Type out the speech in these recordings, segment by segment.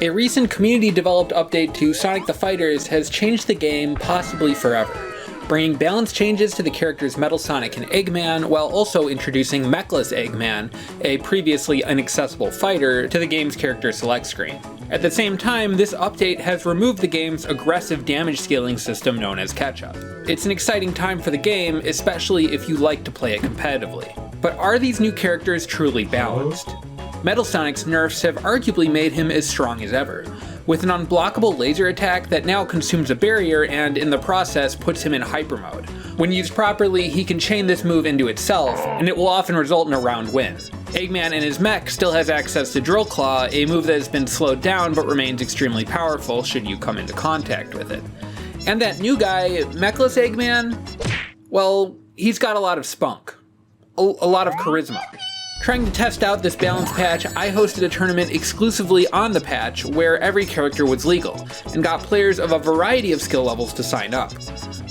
A recent community-developed update to Sonic the Fighters has changed the game possibly forever, bringing balance changes to the characters Metal Sonic and Eggman, while also introducing Mechless Eggman, a previously inaccessible fighter, to the game's character select screen. At the same time, this update has removed the game's aggressive damage scaling system known as Catch-Up. It's an exciting time for the game, especially if you like to play it competitively. But are these new characters truly balanced? Metal Sonic's nerfs have arguably made him as strong as ever, with an unblockable laser attack that now consumes a barrier and in the process puts him in hyper mode. When used properly, he can chain this move into itself, and it will often result in a round win. Eggman in his mech still has access to Drill Claw, a move that has been slowed down but remains extremely powerful should you come into contact with it. And that new guy, Mechless Eggman, well, he's got a lot of spunk. A lot of charisma. Trying to test out this balance patch, I hosted a tournament exclusively on the patch where every character was legal, and got players of a variety of skill levels to sign up.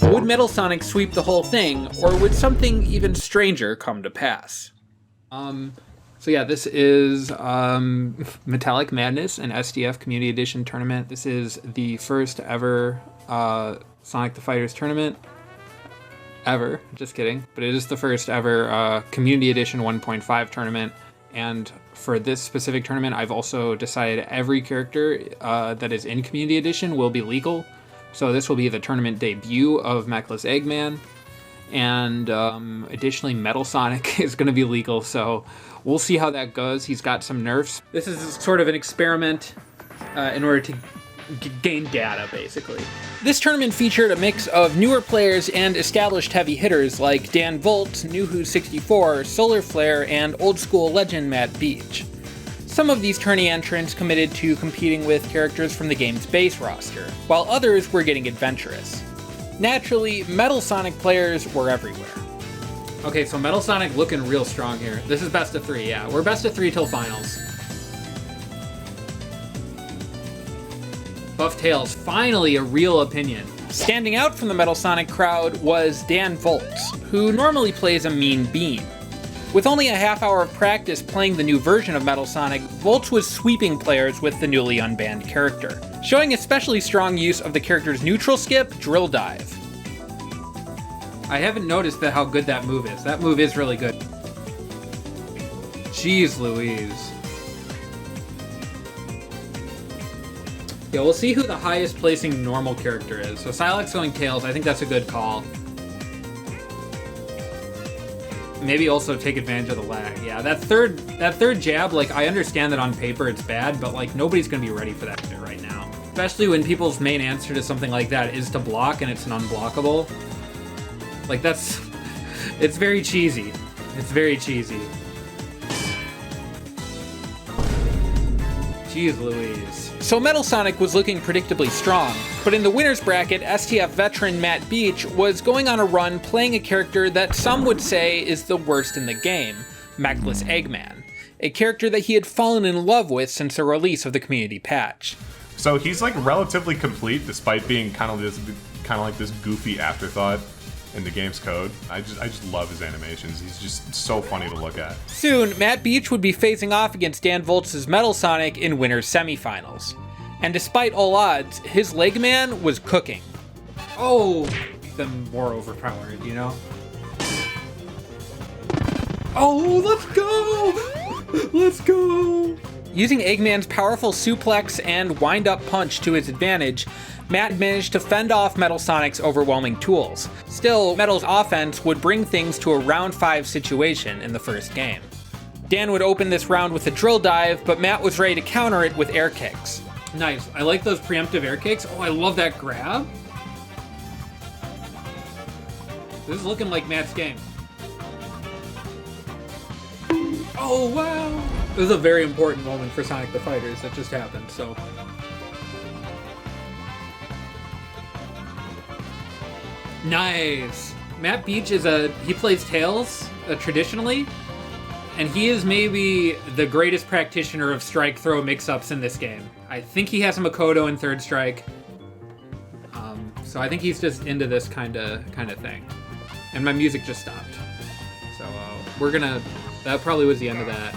Would Metal Sonic sweep the whole thing, or would something even stranger come to pass? So yeah, this is Metallic Madness, an SDF Community Edition tournament. This is the first ever Sonic the Fighters tournament. Ever, just kidding, but it is the first ever Community Edition 1.5 tournament, and for this specific tournament I've also decided every character that is in Community Edition will be legal. So this will be the tournament debut of Mechless Eggman, and additionally Metal Sonic is going to be legal, so we'll see how that goes. He's got some nerfs. This is sort of an experiment in order to gain data, basically. This tournament featured a mix of newer players and established heavy hitters like Dan Volt, NewWho64, Solar Flare, and old school legend Matt Beach. Some of these tourney entrants committed to competing with characters from the game's base roster, while others were getting adventurous. Naturally, Metal Sonic players were everywhere. Okay, so Metal Sonic looking real strong here. This is best of 3, yeah. We're best of 3 till finals. Buff Tails, finally a real opinion. Standing out from the Metal Sonic crowd was Dan Volts, who normally plays a mean beam. With only a half hour of practice playing the new version of Metal Sonic, Volts was sweeping players with the newly unbanned character, showing especially strong use of the character's neutral skip, Drill Dive. I haven't noticed how good that move is. That move is really good. Jeez Louise. Yeah, we'll see who the highest placing normal character is. So Silex going Tails, I think that's a good call. Maybe also take advantage of the lag. Yeah, that third jab, like, I understand that on paper it's bad, but like nobody's gonna be ready for that shit right now. Especially when people's main answer to something like that is to block and it's an unblockable. Like it's very cheesy. It's very cheesy. Jeez Louise. So Metal Sonic was looking predictably strong, but in the winner's bracket, STF veteran Matt Beach was going on a run playing a character that some would say is the worst in the game, Mechless Eggman, a character that he had fallen in love with since the release of the community patch. So he's like relatively complete despite being kind of like this goofy afterthought in the game's code. I just love his animations. He's just so funny to look at. Soon, Matt Beach would be facing off against Dan Volts' Metal Sonic in winner's semifinals. And despite all odds, his Legman was cooking. Oh, them more overpowered, you know? Oh, let's go! Let's go! Using Eggman's powerful suplex and wind-up punch to his advantage, Matt managed to fend off Metal Sonic's overwhelming tools. Still, Metal's offense would bring things to a round 5 situation in the first game. Dan would open this round with a drill dive, but Matt was ready to counter it with air kicks. Nice, I like those preemptive air kicks. Oh, I love that grab. This is looking like Matt's game. Oh, wow! This is a very important moment for Sonic the Fighters that just happened, so. Nice! Matt Beach he plays Tails, traditionally, and he is maybe the greatest practitioner of strike throw mix-ups in this game. I think he has a Makoto in third strike, so I think he's just into this kind of thing. And my music just stopped, so that probably was the end of that.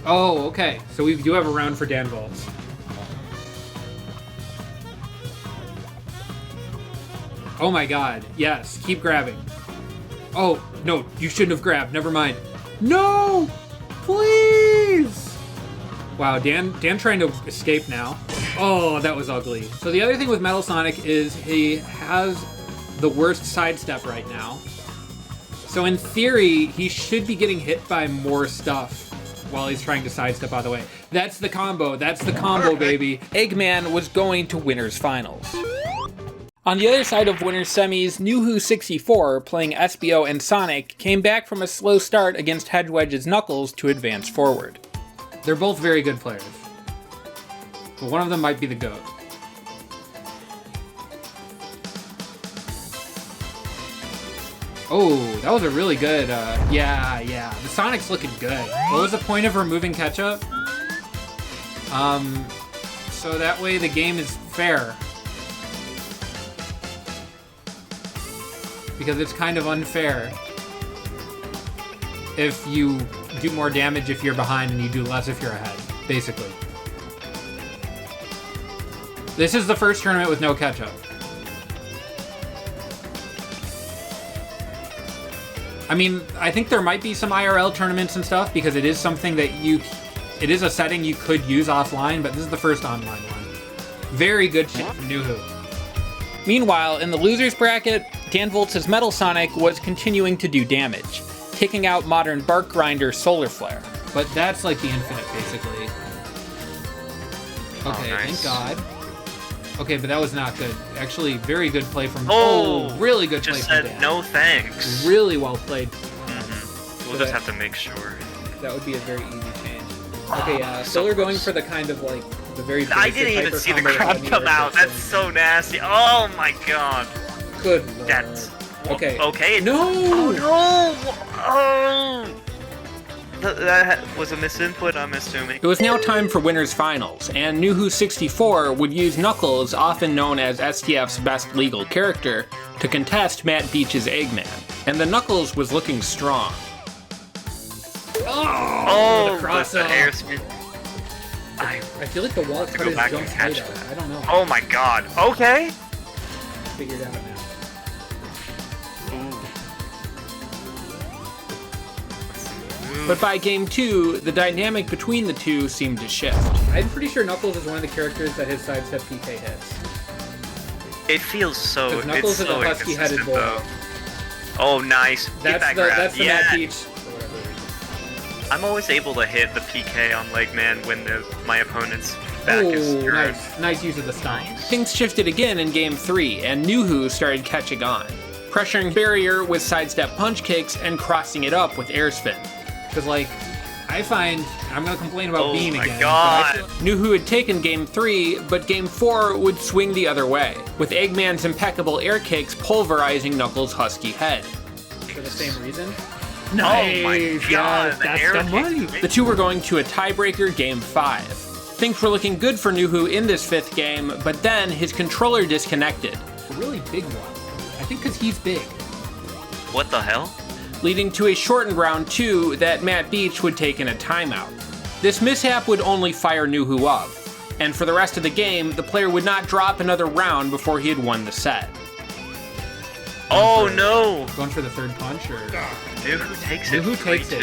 Oh, okay. So we do have a round for Dan Volts. Oh my god. Yes. Keep grabbing. Oh, no. You shouldn't have grabbed. Never mind. No! Please! Wow, Dan trying to escape now. Oh, that was ugly. So the other thing with Metal Sonic is he has the worst sidestep right now. So in theory, he should be getting hit by more stuff while he's trying to sidestep out of the way. That's the combo. That's the combo, baby. Eggman was going to winners finals. On the other side of winners semis, Nuhu64, playing SBO and Sonic, came back from a slow start against Hedgewedge's Knuckles to advance forward. They're both very good players, but one of them might be the GOAT. Oh, that was a really good, yeah. The Sonic's looking good. What was the point of removing ketchup? So that way the game is fair. Because it's kind of unfair if you do more damage if you're behind and you do less if you're ahead, basically. This is the first tournament with no ketchup. I mean, I think there might be some IRL tournaments and stuff because it is something that it is a setting you could use offline, but this is the first online one. Very good shit from Nuhu. Meanwhile, in the losers bracket, Dan Volts' Metal Sonic was continuing to do damage, kicking out modern Bark Grinder Solar Flare. But that's like the infinite, basically. Okay, nice. Thank God. Okay, but that was not good. Actually, very good play from... Oh, really good play from Dan. Just said no thanks. Really well played. Mm-hmm. We'll just have to make sure. That would be a very easy change. Okay, Solar going for the kind of like... The very I didn't even see the crowd come out. That's so nasty. Oh my god. Good lord. That's okay. Okay. No. Oh no. Oh. That was a misinput, I'm assuming. It was now time for winners finals, and Nuhu64 would use Knuckles, often known as STF's best legal character, to contest Matt Beach's Eggman. And the Knuckles was looking strong. Oh, the airspeed. I feel like the wall cut his jump height out. I don't know. Oh my god. Okay. Figured out now. But by game 2, the dynamic between the two seemed to shift. I'm pretty sure Knuckles is one of the characters that his sidestep PK hits. It feels so. Because Knuckles is a husky-headed boy. Though. Oh, nice. That's the Matt Beach. I'm always able to hit the PK on Legman when my opponent's back is turned. Nice use of the stun. Things shifted again in game 3, and Nuhu started catching on, pressuring barrier with sidestep punch kicks and crossing it up with air spin. Because, like, I find, I'm going to complain about Beam again. Oh my god! Nuhu had taken game 3, but game 4 would swing the other way, with Eggman's impeccable air kicks pulverizing Knuckles' husky head. For the same reason? Nice. Oh my god, that's the money. The two were going to a tiebreaker game 5. Things were looking good for Nuhu in this 5th game, but then his controller disconnected. A really big one. I think because he's big. What the hell? Leading to a shortened round 2 that Matt Beach would take in a timeout. This mishap would only fire Nuhu up, and for the rest of the game, the player would not drop another round before he had won the set. Oh no! Going for the third punch, or... Nuhu takes it.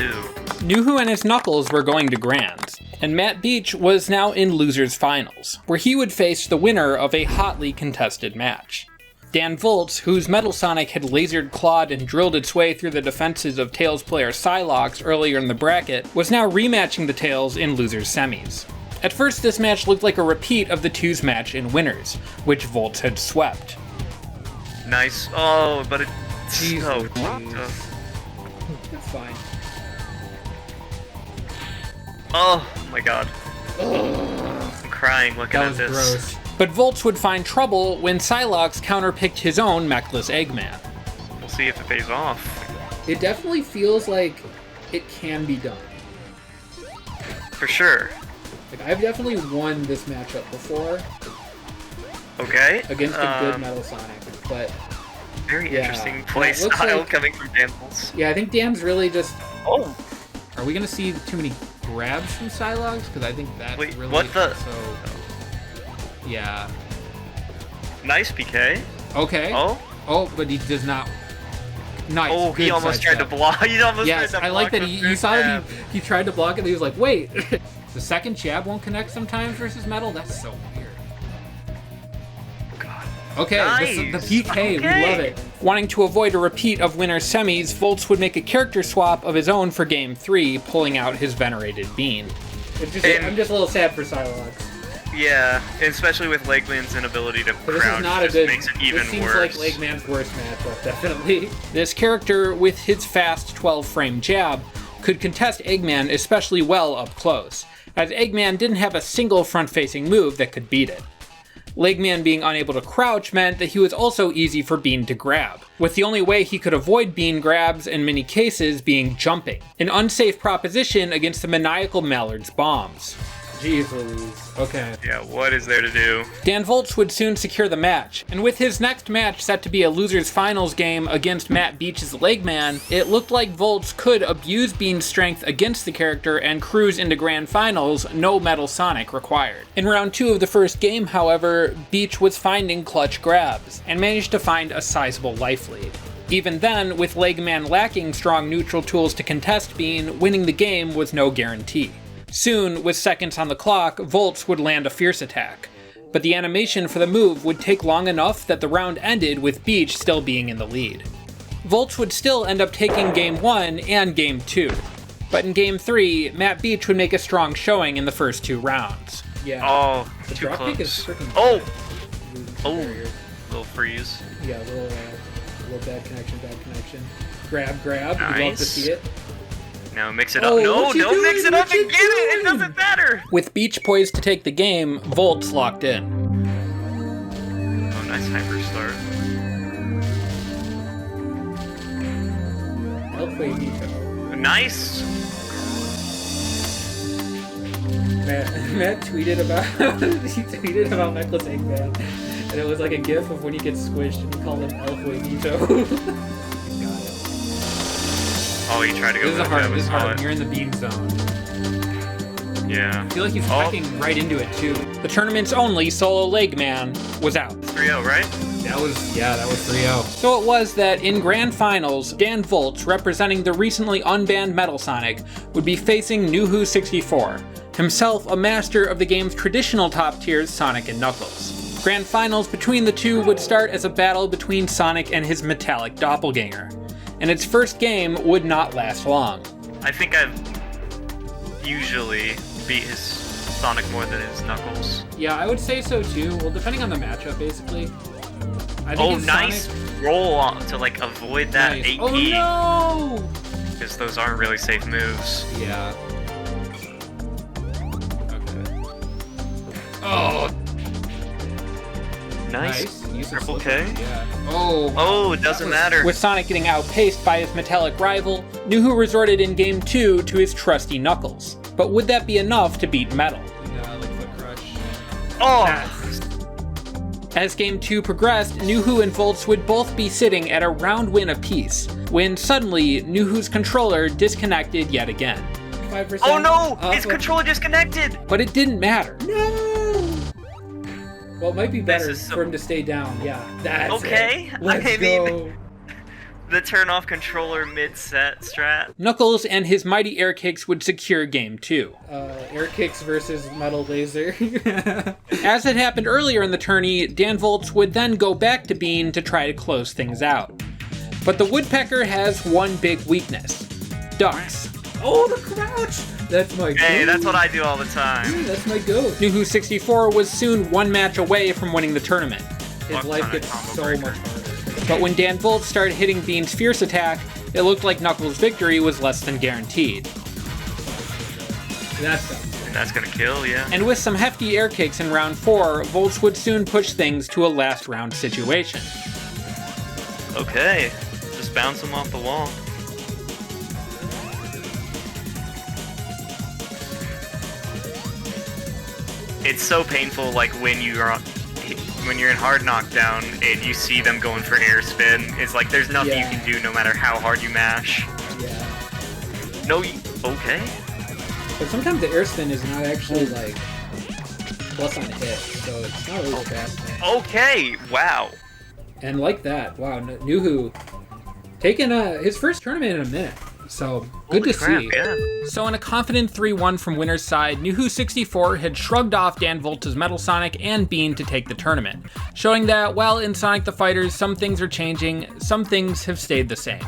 Nuhu and his Knuckles were going to Grands, and Matt Beach was now in losers finals, where he would face the winner of a hotly contested match. Dan Volts, whose Metal Sonic had lasered, clawed, and drilled its way through the defenses of Tails player Psylocke earlier in the bracket, was now rematching the Tails in losers semis. At first, this match looked like a repeat of the twos match in winners, which Volts had swept. Nice. Oh, but it's so It's fine. Oh my god. I'm crying looking at this. Gross. But Volts would find trouble when Psylocke counterpicked his own mechless Eggman. We'll see if it pays off. It definitely feels like it can be done. For sure. Like, I've definitely won this matchup before. Okay. Against a good Metal Sonic, but... Very interesting play style coming from Dan Volts. Yeah, I think Dan's really just... Oh! Are we gonna see too many grabs from Psylocke, because I think that's Wait, really what the? so. Yeah. Nice PK. Okay. Oh, but he does not. Nice. Oh, he almost tried to block. He almost yes, tried to block. I like that you saw that jab. he tried to block it, and he was like, wait. The second jab won't connect sometimes versus metal? That's so weird. God. Okay, Nice. the PK, Okay. we love it. Wanting to avoid a repeat of winner semis, Volts would make a character swap of his own for Game 3, pulling out his venerated Bean. I'm just a little sad for Psylocke. Yeah, especially with Legman's inability to But crouch, this is not a just good. makes it even this seems worse. like Legman's worst matchup, definitely. This character, with his fast 12-frame jab, could contest Eggman especially well up close, as Eggman didn't have a single front-facing move that could beat it. Legman being unable to crouch meant that he was also easy for Bean to grab, with the only way he could avoid Bean grabs in many cases being jumping, an unsafe proposition against the maniacal Mallard's bombs. Jeez Louise. Okay. Yeah, what is there to do? Dan Volts would soon secure the match, and with his next match set to be a loser's finals game against Matt Beach's Legman, it looked like Volts could abuse Bean's strength against the character and cruise into grand finals, no Metal Sonic required. In round 2 of the first game, however, Beach was finding clutch grabs, and managed to find a sizable life lead. Even then, with Legman lacking strong neutral tools to contest Bean, winning the game was no guarantee. Soon, with seconds on the clock, Volts would land a fierce attack, but the animation for the move would take long enough that the round ended with Beach still being in the lead. Volts would still end up taking Game 1 and Game 2, but in Game 3, Matt Beach would make a strong showing in the first 2 rounds. Yeah. Oh, the too drop close. kick is freaking Oh! bad. Oh, little freeze. Yeah, a little bad connection. Grab. We'd love to Nice. see it. No, mix it Oh, up. No, what you don't mix doing? it up What you and get it. It doing? doesn't matter. With Beach poised to take the game, Volts locked in. Oh, nice hyper start. Nice. Matt tweeted about Necklace Eggman, and it was like a gif of when he gets squished, and he called him El Jueguito. Oh, he tried to go This is for hard. that. This is hard. You're in the beam zone. Yeah. I feel like he's hacking right into it too. The tournament's only solo leg man was out. 3-0, right? That was 3-0. So it was that in grand finals, Dan Volts, representing the recently unbanned Metal Sonic, would be facing Nuhu64, himself a master of the game's traditional top tiers Sonic and Knuckles. Grand finals between the two would start as a battle between Sonic and his metallic doppelganger, and its first game would not last long. I think I've usually beat his Sonic more than his Knuckles. Yeah, I would say so too. Well, depending on the matchup, basically. I think Oh, his nice Sonic... roll on to like avoid that Nice. 8P. Oh no! Because those aren't really safe moves. Yeah. Okay. Oh, Nice. Use of Triple slipper. K. Yeah. Oh. Oh, it doesn't matter. With Sonic getting outpaced by his metallic rival, Nuhu resorted in Game 2 to his trusty Knuckles. But would that be enough to beat Metal? Yeah, like Foot Crush. Oh! As Game 2 progressed, Nuhu and Volts would both be sitting at a round win apiece, when suddenly, Nuhu's controller disconnected yet again. 5%. Oh no! off His of- controller disconnected! But it didn't matter. No! Well, it might be better is so- for him to stay down. Yeah, that's Okay, it. Let's I mean- go. The turn off controller mid-set strat. Knuckles and his mighty air kicks would secure Game 2. Air kicks versus metal laser. As had happened earlier in the tourney, Dan Volts would then go back to Bean to try to close things out. But the Woodpecker has one big weakness: ducks. Oh, the crouch! That's my Hey, go. that's what I do all the time. That's my go. Nuhu64 was soon one match away from winning the tournament. His Fuck life ton of gets combo so breaker. much harder. But when Dan Volts started hitting Bean's fierce attack, it looked like Knuckles' victory was less than guaranteed. That's done. That's gonna kill, yeah. And with some hefty air kicks in round 4, Volts would soon push things to a last round situation. Okay, just bounce him off the wall. It's so painful, like when you're in hard knockdown and you see them going for air spin. It's like there's nothing Yeah. you can do no matter how hard you mash. Yeah. No, you, okay. But sometimes the air spin is not actually like plus on hit, so it's not always a bad thing. Okay, wow. And like that, wow, Nuhu taking his first tournament in a minute. So good Holy to crap, see. yeah. So in a confident 3-1 from winner's side, Nuhu64 had shrugged off Dan Volta's Metal Sonic and Bean to take the tournament, showing that while in Sonic the Fighters some things are changing, some things have stayed the same.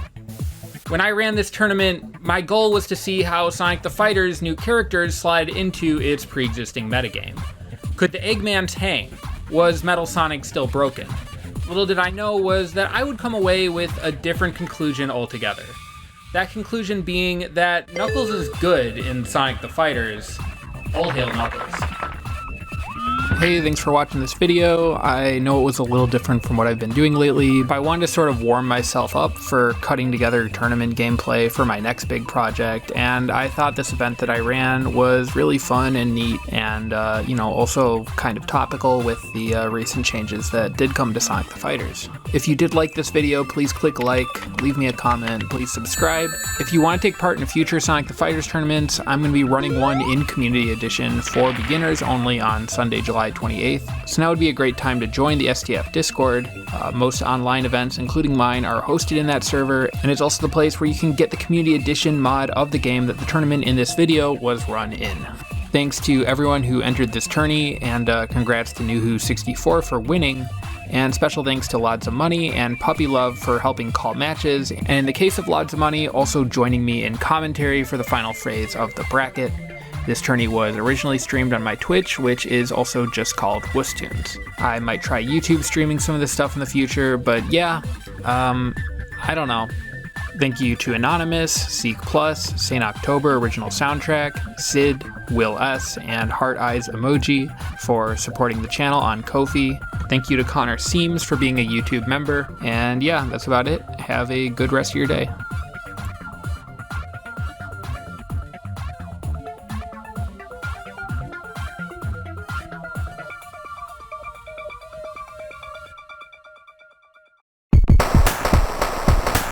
When I ran this tournament, my goal was to see how Sonic the Fighters' new characters slide into its pre-existing metagame. Could the Eggmans hang? Was Metal Sonic still broken? Little did I know was that I would come away with a different conclusion altogether. That conclusion being that Knuckles is good in Sonic the Fighters. All hail Knuckles. Hey, thanks for watching this video. I know it was a little different from what I've been doing lately, but I wanted to sort of warm myself up for cutting together tournament gameplay for my next big project, and I thought this event that I ran was really fun and neat, and also kind of topical with the recent changes that did come to Sonic the Fighters. If you did like this video, please click like, leave me a comment, please subscribe. If you want to take part in future Sonic the Fighters tournaments, I'm going to be running one in Community Edition for beginners only on Sunday, July 28th, so now would be a great time to join the STF Discord. Most online events, including mine, are hosted in that server, and it's also the place where you can get the Community Edition mod of the game that the tournament in this video was run in. Thanks to everyone who entered this tourney, and congrats to Nuhu64 for winning, and special thanks to Lots of Money and Puppy Love for helping call matches, and in the case of Lots of Money, also joining me in commentary for the final phase of the bracket. This tourney was originally streamed on my Twitch, which is also just called wusstunes. I might try YouTube streaming some of this stuff in the future, but yeah, I don't know. Thank you to Anonymous, Seek Plus, Saint October Original Soundtrack, Sid, Will S, and Heart Eyes Emoji for supporting the channel on Ko-fi. Thank you to Connor Seams for being a YouTube member. And yeah, that's about it. Have a good rest of your day.